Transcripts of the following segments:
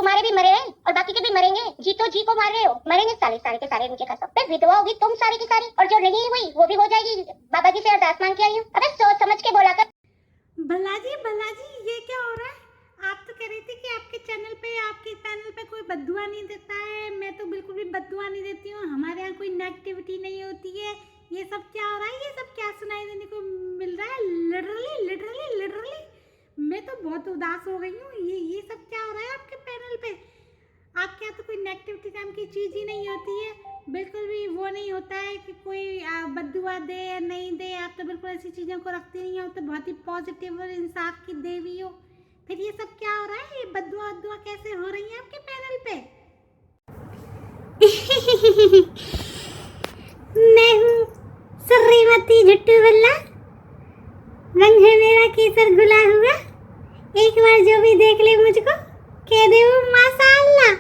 तुम्हारे भी मरे हैं और बाकी के भी मरेंगे। जी तो जी को मार रहे हो, मरेंगे सारे सारे के सारे इनके कसम। फिर विधवा होगी तुम सारी की सारी, और जो नहीं हुई वो भी हो जाएगी। बाबा जी से अरदास मांग के आई हूँ। अबे सोच समझ के बोला कर। भला जी ये क्या हो रहा है? आप तो कह रही थी कि आपके पैनल पे कोई बद्दुआ नहीं देता है। मैं तो बिल्कुल भी बद्दुआ नहीं देती हूँ, हमारे यहाँ कोई नेगेटिविटी नहीं होती है। ये सब क्या हो रहा है? ये सब क्या सुनाई देने को मिल रहा है? लिटरली मैं तो बहुत उदास हो गई हूँ। ये सब क्या हो रहा है आपके पैनल पे? आपके यहाँ तो कोई नेगेटिविटी नाम की चीज़ ही नहीं होती है, बिल्कुल भी वो नहीं होता है कि कोई बद्दुआ दे या नहीं दे। आप तो बिल्कुल ऐसी चीज़ों को रखते नहीं हो, तो बहुत ही पॉजिटिव और इंसाफ की देवी हो। फिर ये सब क्या हो रहा है? ये बद्दुआ कैसे हो रही है आपके पैनल पे? मैं हूँ श्रीमती झुट्टू बल्ला, रंग है मेरा केसर घुला हुआ। एक बार जो भी देख ले मुझको कह दे वो माशाअल्लाह।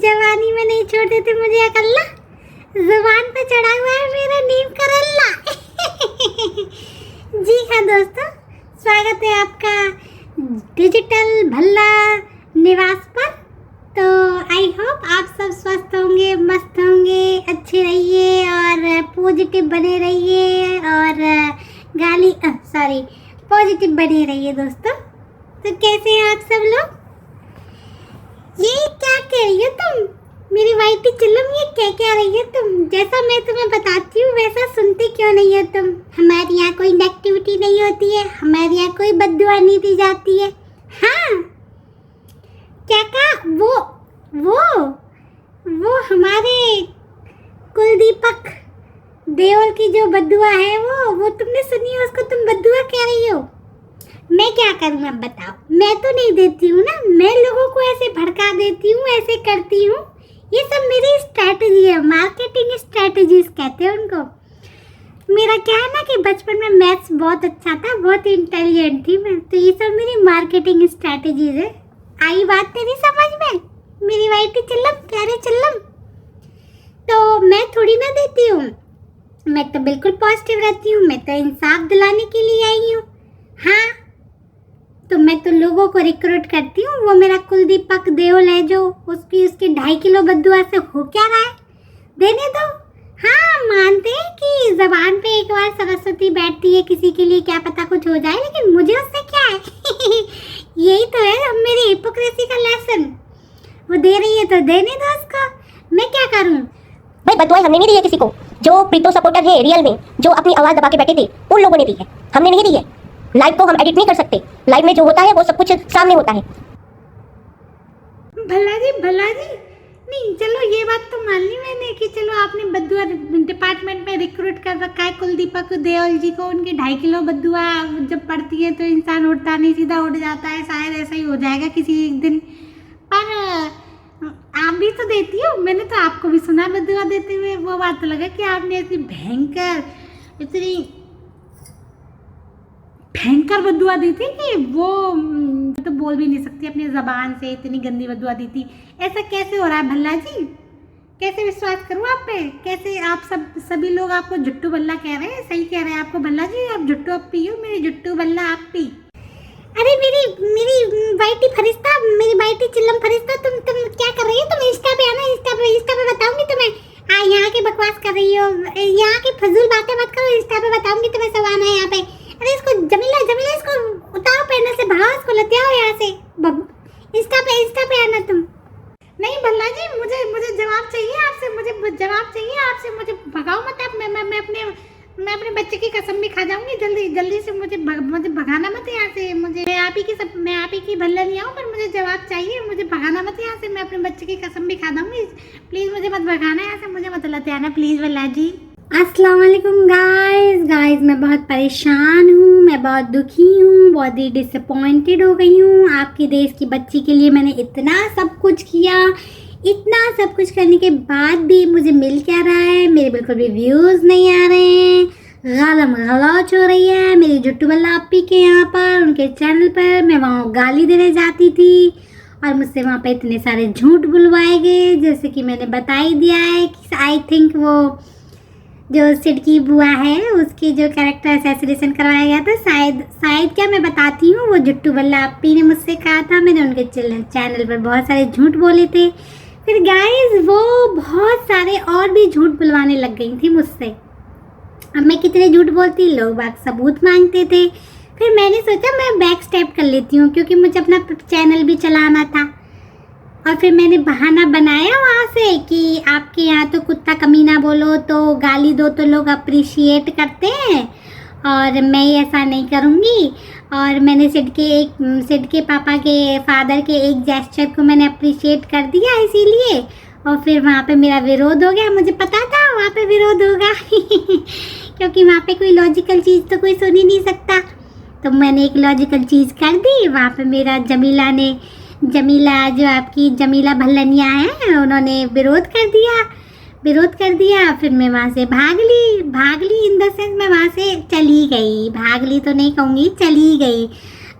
जवानी में नहीं छोड़ते थे मुझे अकल्ला, जुबान पे चढ़ा हुआ है मेरा नीम करल्ला। जी हाँ दोस्तों, स्वागत है आपका डिजिटल भल्ला निवास पर। तो आई होप आप सब स्वस्थ होंगे, मस्त होंगे, अच्छे रहिए और पॉजिटिव बने रहिए और पॉजिटिव बने रहिए दोस्तों। तो कैसे हैं आप सब लोग? ये क्या कह रही हो तुम मेरी वाइटी चिल्लम? ये क्या रही है तुम? जैसा मैं तुम्हें बताती हूँ वैसा सुनते क्यों नहीं हो तुम? हमारे यहाँ कोई नेगेटिविटी नहीं होती है, हमारे यहाँ कोई बद्दुआ नहीं दी जाती है। हाँ क्या कहा? वो हमारे कुलदीपक देओल की जो बद्दुआ है वो तुमने सुनी है, उसको तुम बद्दुआ कह रही हो। मैं क्या करूँ अब बताओ? मैं तो नहीं देती हूँ ना, मैं लोगों को ऐसे भड़का देती हूँ, ऐसे करती हूँ। ये सब मेरी स्ट्रैटेजी है, मार्केटिंग स्ट्रैटेजीज कहते हैं उनको। मेरा क्या है ना कि बचपन में मैथ्स बहुत अच्छा था, बहुत इंटेलिजेंट थी मैं, तो ये सब मेरी मार्केटिंग स्ट्रैटेजीज है। आई बात तेरी समझ में मेरी वाइटी चिल्लम, प्यारे चिल्लम? तो मैं थोड़ी ना देती हूँ, मैं तो बिल्कुल पॉजिटिव रहती हूँ, मैं तो इंसाफ दिलाने के लिए आई हूँ। हाँ तो मैं तो लोगों को रिक्रूट करती हूँ। वो मेरा कुलदीपक देओल है जो उसकी 2.5 किलो बद्दुआ से हो क्या रहा है, देने दो। हाँ मानते हैं कि जबान पे एक बार सरस्वती बैठती है, किसी के लिए क्या पता कुछ हो जाए, लेकिन मुझे उससे क्या है? यही तो है मेरी हिपोक्रेसी का लेसन। वो दे रही है तो देने दो उसको, मैं क्या करूँ? भाई बदुआएं हमने नहीं दी है किसी को। जो प्रीतो सपोर्टर है रियल में, जो अपनी आवाज दबा के बैठे थे, उन लोगों ने दी है, हमने नहीं दी है। लाइव को हम एडिट नहीं कर सकते, लाइव में जो होता है वो सब कुछ सामने होता है। भला जी नहीं, चलो ये बात तो मान ली मैंने कि चलो आपने बद्दुआ डिपार्टमेंट में रिक्रूट कर रखा है कुलदीपक देओल जी को। उनकी 2.5 किलो बद्दुआ जब पड़ती है तो इंसान उठता नहीं, सीधा उठ जाता है। शायद ऐसा ही हो जाएगा किसी एक दिन। पर आप भी तो देती हो, मैंने तो आपको भी सुना बद्दुआ देते हुए। वो बात तो लगा कि आपने इतनी भयंकर बद्दुआ दी थी कि वो तो बोल भी नहीं सकती अपनी ज़बान से, इतनी गंदी बद्दुआ दी थी। ऐसा कैसे हो रहा है भल्ला जी? कैसे विश्वास करूँ आप पे? कैसे आप सभी लोग आपको झुट्टू बल्ला कह रहे हैं? सही कह रहे हैं आपको भल्ला जी, आप झुट्टू अप्पी हो, मेरी झुट्टू बल्ला अप्पी। अरे मेरी वाइटी फरिश्ता, मेरी वाइटी चिल्लम फरिश्ता, तुम क्या कर रही हो? तुम इंस्टा पे आना, इंस्टा पे बताऊंगी तुम्हें। यहाँ की बकवास कर रही हो, यहाँ की फजूल बातें मत करो, इंस्टा पे बताऊंगी तुम्हें सब आना है यहाँ पे। अरे इसको जमीला इसको उतारो पैनल से, भागो इसको, लेते आओ यहाँ से। इंस्टा पे आना तुम। नहीं भल्ला जी, मुझे जवाब चाहिए आपसे, मुझे भगाओ मत आप। मैं अपने बच्चे की कसम भी खा जाऊंगी जल्दी से। मुझे भगाना मत यहाँ से। मैं आप ही की भल्ला नहीं आऊँ, पर मुझे जवाब चाहिए। मुझे भगाना मत यहाँ से, मैं अपने बच्चे की कसम भी खा दूंगी। प्लीज़ मुझे मत भगाना यहाँ से, मुझे मत लाते आना प्लीज़ भल्ला जी। अस्सलाम वालेकुम गाइस, मैं बहुत परेशान हूँ, मैं बहुत दुखी हूँ, बहुत ही डिसअपॉइंटेड हो गई हूँ। आपके देश की बच्ची के लिए मैंने इतना सब कुछ किया, इतना सब कुछ करने के बाद भी मुझे मिल क्या रहा है? मेरे बिल्कुल भी व्यूज़ नहीं आ रहे हैं, गालम गलौच हो रही है मेरी झुट्टू बल्ला अप्पी के यहाँ पर, उनके चैनल पर। मैं वहाँ गाली देने जाती थी और मुझसे वहाँ पे इतने सारे झूठ बुलवाए गए, जैसे कि मैंने बता ही दिया है कि आई थिंक वो जो सिड की बुआ है उसकी जो कैरेक्टर असैसिनेशन करवाया गया था, शायद क्या मैं बताती हूँ, वो जुट्टू बल्ला अपी ने मुझसे कहा था। मैंने उनके चैनल पर बहुत सारे झूठ बोले थे। फिर गाइस वो बहुत सारे और भी झूठ बुलवाने लग गई थी मुझसे। अब मैं कितने झूठ बोलती, लोग बात सबूत मांगते थे। फिर मैंने सोचा मैं बैक स्टेप कर लेती हूँ, क्योंकि मुझे अपना चैनल भी चलाना था। और फिर मैंने बहाना बनाया वहाँ से कि आपके यहाँ तो कुत्ता कमीना बोलो तो गाली दो तो लोग अप्रिशिएट करते हैं, और मैं ऐसा नहीं करूँगी। और मैंने सिड के पापा के फादर के एक जेस्चर को मैंने अप्रिशिएट कर दिया इसीलिए। और फिर वहाँ पे मेरा विरोध हो गया। मुझे पता था वहाँ पे विरोध होगा क्योंकि वहाँ पे कोई लॉजिकल चीज़ तो कोई सुन ही नहीं सकता। तो मैंने एक लॉजिकल चीज़ कर दी। वहाँ पे मेरा जमीला जो आपकी जमीला भल्लनिया है, उन्होंने विरोध कर दिया। फिर मैं वहाँ से भाग ली इन द सेंस मैं वहाँ से चली गई। भाग ली तो नहीं कहूँगी, चली गई।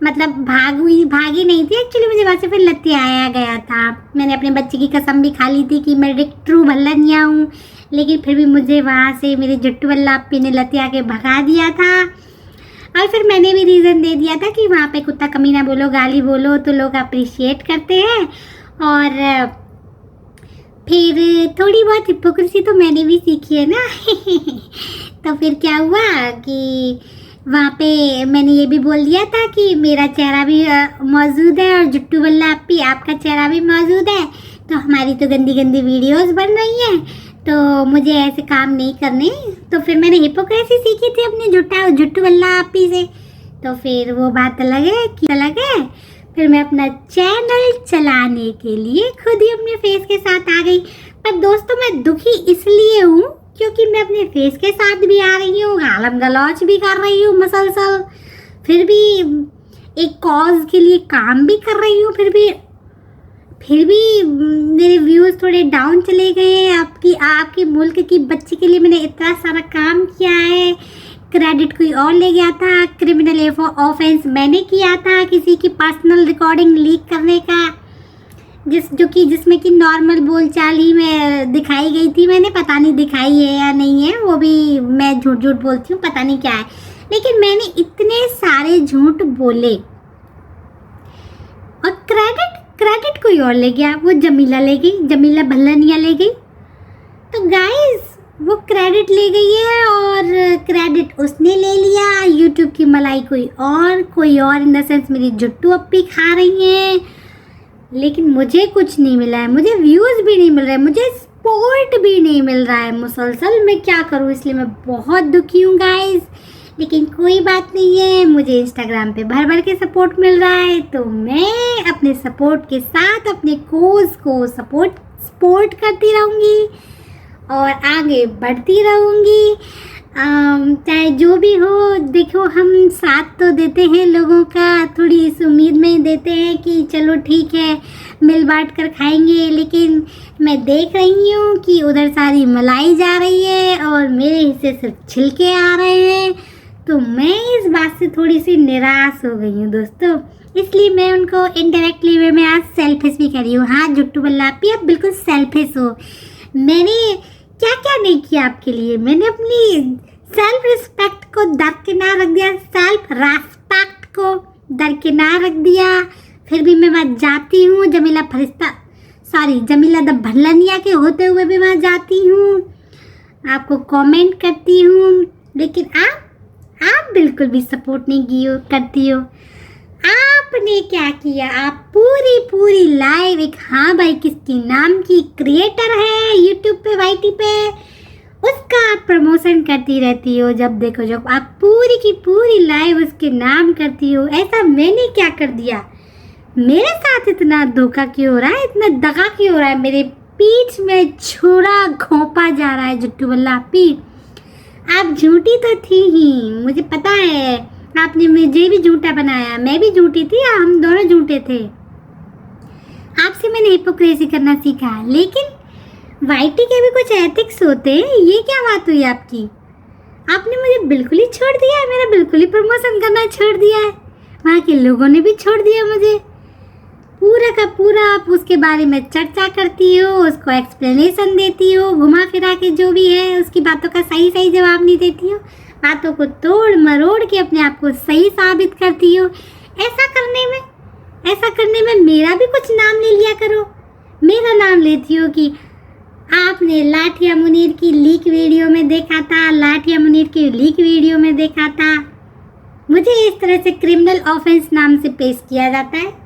मतलब भागी नहीं थी एक्चुअली, मुझे वहाँ से फिर लतियाया गया था। मैंने अपने बच्चे की कसम भी खा ली थी कि मैं एक ट्रू भल्लनिया हूँ, लेकिन फिर भी मुझे वहाँ से मेरे जुट्टू वाला अपी ने लतिया के भगा दिया था। और फिर मैंने भी रीज़न दे दिया था कि वहाँ पे कुत्ता कमीना बोलो, गाली बोलो तो लोग अप्रिशिएट करते हैं। और फिर थोड़ी बहुत हिपोक्रेसी तो मैंने भी सीखी है ना तो फिर क्या हुआ कि वहाँ पे मैंने ये भी बोल दिया था कि मेरा चेहरा भी मौजूद है और जुट्टू वल्ला अपी आपका चेहरा भी मौजूद है, तो हमारी तो गंदी गंदी वीडियोस बन रही हैं, तो मुझे ऐसे काम नहीं करने। तो फिर मैंने हिपोक्रेसी सीखी थी अपने जुट्टू वल्ला अपी से। तो फिर वो बात अलग है। फिर मैं अपना चैनल चलाने के लिए खुद ही अपने फेस के साथ आ गई। पर दोस्तों मैं दुखी इसलिए हूँ क्योंकि मैं अपने फेस के साथ भी आ रही हूँ, गालम गलौच भी कर रही हूँ मुसलसल, फिर भी एक कॉज के लिए काम भी कर रही हूँ, फिर भी मेरे व्यूज़ थोड़े डाउन चले गए। आपके मुल्क की बच्ची के लिए मैंने इतना सारा काम किया है, क्रेडिट कोई और ले गया था, क्रिमिनल ऑफेंस मैंने किया था किसी की पर्सनल रिकॉर्डिंग लीक करने का, जिसमें कि नॉर्मल बोलचाल ही में दिखाई गई थी। मैंने पता नहीं दिखाई है या नहीं है, वो भी मैं झूठ बोलती हूँ, पता नहीं क्या है, लेकिन मैंने इतने सारे झूठ बोले और क्रेडिट कोई और ले गया। वो जमीला ले गई, जमीला भल्लनिया ले गई। तो गाइस वो क्रेडिट ले गई है और क्रेडिट उसने ले लिया। यूट्यूब की मलाई कोई और इन द सेंस मेरी जुट्टू अपी खा रही हैं, लेकिन मुझे कुछ नहीं मिला है, मुझे व्यूज़ भी नहीं मिल रहे, मुझे सपोर्ट भी नहीं मिल रहा है मुसलसल। मैं क्या करूँ, इसलिए मैं बहुत दुखी हूँ गाइस। लेकिन कोई बात नहीं है, मुझे इंस्टाग्राम पे भर के सपोर्ट मिल रहा है, तो मैं अपने सपोर्ट के साथ अपने कोज को सपोर्ट करती रहूँगी और आगे बढ़ती रहूँगी। चाहे जो भी हो, देखो हम साथ तो देते हैं लोगों का, थोड़ी इस उम्मीद में ही देते हैं कि चलो ठीक है मिल बांट कर खाएंगे, लेकिन मैं देख रही हूँ कि उधर सारी मलाई जा रही है और मेरे हिस्से सिर्फ छिलके आ रहे हैं। तो मैं इस बात से थोड़ी सी निराश हो गई हूँ दोस्तों, इसलिए मैं उनको इनडायरेक्टली वे में आज सेल्फिश भी कर रही हूँ। हाँ जुट्टू बल्ला आप बिल्कुल सेल्फिश हो। मैंने क्या क्या नहीं किया आपके लिए, मैंने अपनी सेल्फ रिस्पेक्ट को दरकिनार रख दिया, सेल्फ रेस्पेक्ट को दरकिनार रख दिया। फिर भी मैं वहाँ जाती हूँ, जमीला द भल्लनिया के होते हुए भी वहाँ जाती हूँ, आपको कमेंट करती हूँ, लेकिन आप बिल्कुल भी सपोर्ट नहीं करती हो। आपने क्या किया, आप पूरी लाइव एक हाँ भाई किसकी नाम की क्रिएटर है यूट्यूब पे वाईटी पे, उसका आप प्रमोशन करती रहती हो। जब देखो जब आप पूरी की पूरी लाइव उसके नाम करती हो। ऐसा मैंने क्या कर दिया, मेरे साथ इतना धोखा क्यों हो रहा है, इतना दगा क्यों हो रहा है, मेरे पीठ में छुरा घोंपा जा रहा है। जुट्टू बल्ला पीठ, आप झूठी तो थी ही, मुझे पता है, आपने मुझे भी झूठा बनाया, मैं भी झूठी थी, हम दोनों झूठे थे। आपसे मैंने हिपोक्रेसी करना सीखा, लेकिन वाईटी के भी कुछ एथिक्स होते हैं। ये क्या बात हुई आपकी, आपने मुझे बिल्कुल ही छोड़ दिया है, मेरा बिल्कुल ही प्रमोशन करना छोड़ दिया है, वहाँ के लोगों ने भी छोड़ दिया मुझे। पूरा का पूरा आप उसके बारे में चर्चा करती हो, उसको एक्सप्लेनेशन देती हो, घुमा फिरा के जो भी है उसकी बातों का सही सही जवाब नहीं देती हो, बातों को तोड़ मरोड़ के अपने आप को सही साबित करती हो। ऐसा करने में मेरा भी कुछ नाम ले लिया करो। मेरा नाम लेती हो कि आपने लाठिया मुनीर की लीक वीडियो में देखा था, लाठिया मुनीर की लीक वीडियो में देखा था। मुझे इस तरह से क्रिमिनल ऑफेंस नाम से पेश किया जाता है।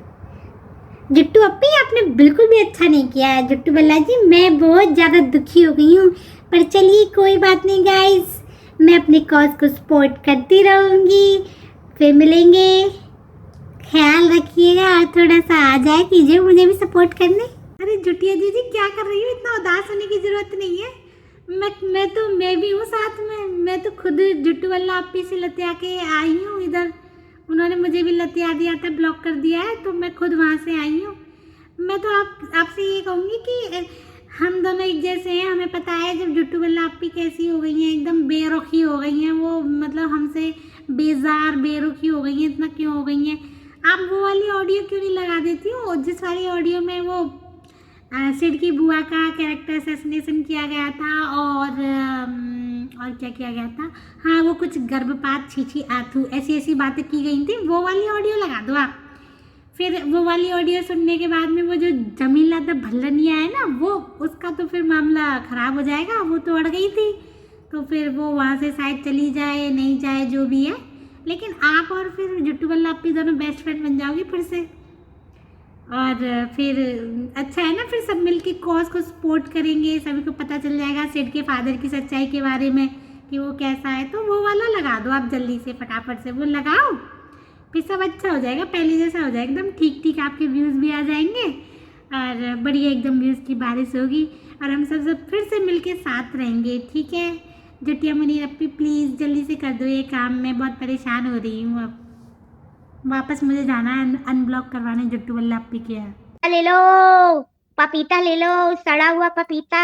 जुट्टू अप्पी, आपने बिल्कुल भी अच्छा नहीं किया है जुट्टू बल्ला जी, मैं बहुत ज़्यादा दुखी हो गई हूँ। पर चलिए कोई बात नहीं गाइस, मैं अपने कॉज को सपोर्ट करती रहूँगी। फिर मिलेंगे, ख्याल रखिएगा और थोड़ा सा आ जाए कीजिए मुझे भी सपोर्ट करने। अरे जुटिया दीदी क्या कर रही हो, इतना उदास होने की ज़रूरत नहीं है। मैं भी हूँ साथ में। मैं तो खुद जुट्टू बल्ला अप्पी से लतिया के आई हूँ इधर। उन्होंने मुझे भी लतिया दिया था, ब्लॉक कर दिया है, तो मैं खुद वहाँ से आई हूँ। मैं तो आपसे ये कहूँगी कि हम दोनों एक जैसे हैं। हमें पता है जब जुट्टू बल्ला अप्पी कैसी हो गई हैं, एकदम बेरुखी हो गई हैं वो, मतलब हमसे बेजार बेरुखी हो गई हैं। इतना क्यों हो गई हैं? आप वो वाली ऑडियो क्यों नहीं लगा देती हो जिस वाली ऑडियो में वो सिड की बुआ का कैरेक्टर असैसिनेशन किया गया था और क्या किया गया था? हाँ, वो कुछ गर्भपात, छीछी आथू ऐसी बातें की गई थी। वो वाली ऑडियो लगा दो आप। फिर वो वाली ऑडियो सुनने के बाद में वो जो जमीला द भल्लनिया है ना, वो उसका तो फिर मामला ख़राब हो जाएगा। वो तो अड़ गई थी, तो फिर वो वहाँ से शायद चली जाए, नहीं जाए, जो भी है। लेकिन आप और फिर जुट्टू बल्ला अप्पी दोनों बेस्ट फ्रेंड बन जाओगी फिर से। और फिर अच्छा है ना, फिर सब मिलके कॉज को सपोर्ट करेंगे, सभी को पता चल जाएगा सिड के फादर की सच्चाई के बारे में कि वो कैसा है। तो वो वाला लगा दो आप जल्दी से, फटाफट से वो लगाओ, फिर सब अच्छा हो जाएगा, पहले जैसा हो जाएगा, एकदम ठीक ठीक। आपके व्यूज़ भी आ जाएंगे और बढ़िया एकदम व्यूज़ की बारिश होगी और हम सब फिर से मिलके साथ रहेंगे, ठीक है? जुटिया मुनीर अप्पी प्लीज़ जल्दी से कर दो ये काम, मैं बहुत परेशान हो रही हूँ। अब वापस मुझे जाना है अनब्लॉक करवाने जुट्टू बल्ला अप्पी के यहाँ। ले लो, पपीता ले लो, सड़ा हुआ पपीता।